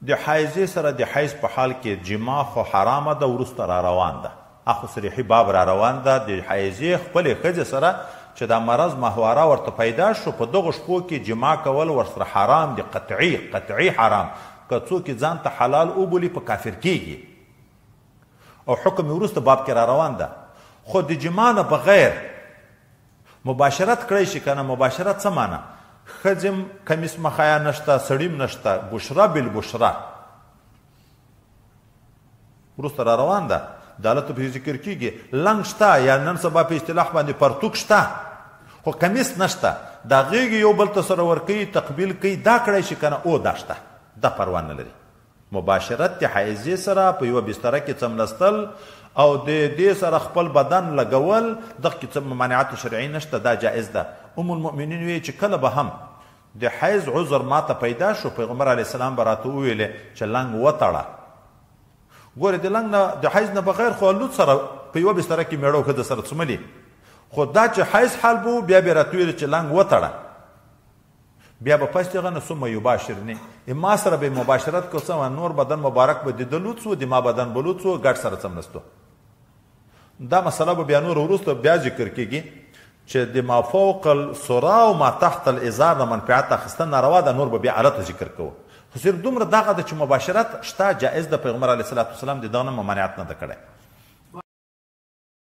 د حایزې سره د حیز په حال کې جما خو حرامه ده، وروسته را روان ده. اخو صریحي باب را روان ده د حایزې خپلې ښځې سره چې دا مرض ماهواره ورته پیدا شو، په دغو شپو کې جما کول ورسره حرام دي، قطعي حرام. که څوک ځان ته حلال وبولي په کافر کیږي، او حکم وروسته باب کې را روان ده. خو د جما نه بغیر مباشرت کړی شي که نه. مباشرت څه معنی؟ ښځې کمیس مخایا نشته، سړیم نشته، بشره بالبشره وروسته را روان ده. د حالتو پرې ذکر کیږي. لنګ شته یا نن سبا په اصطلاح باندې پرتوک شته، خو کمیس نشته. دا غیږې یو بل ته سره ورکوي، تقبیل کوي، دا کړی شي که نه؟ او دا شته، دا پروا نه لري. مباشرت د حایزې سره په یوه بستره کې څملستل او د دې سره خپل بدن لګول، دغه کې څه ممانعات شرعي نشته، دا جایز ده. ام المؤمنین وی چې کله به هم د حیز عذر ماته پیدا شو، پیغمبر علیه السلام به راته وویلې چې لنګ وتړه. ګورې د لنګ نه د حیز نه بغیر خو الوت سره په یوه بستره کې میړه او ښځه سره څملي، خو دا چې حیز حال به و بیا به یې راته ویلې چې لنګ وتړه. بیا به پس دغه نه ثم یباشرني، ما سره به مباشرت کو څه نور بدن مبارک به د ده لوڅ و، د ما بدن به لوڅ و، ګډ سره څملستو. دا مسله به بیا نور وروسته بیا ذکر کېږي چې د ما فوق السرا او ما تحت الازار نه منفعت اخیستل ناروا ده. نور به بیا حالت ذکر کوو، خو صرف دومره دغه ده چې مباشرت شته، جایز ده. پیغمبر علیه السلام د دغه نه ممانعت نه ده کړی.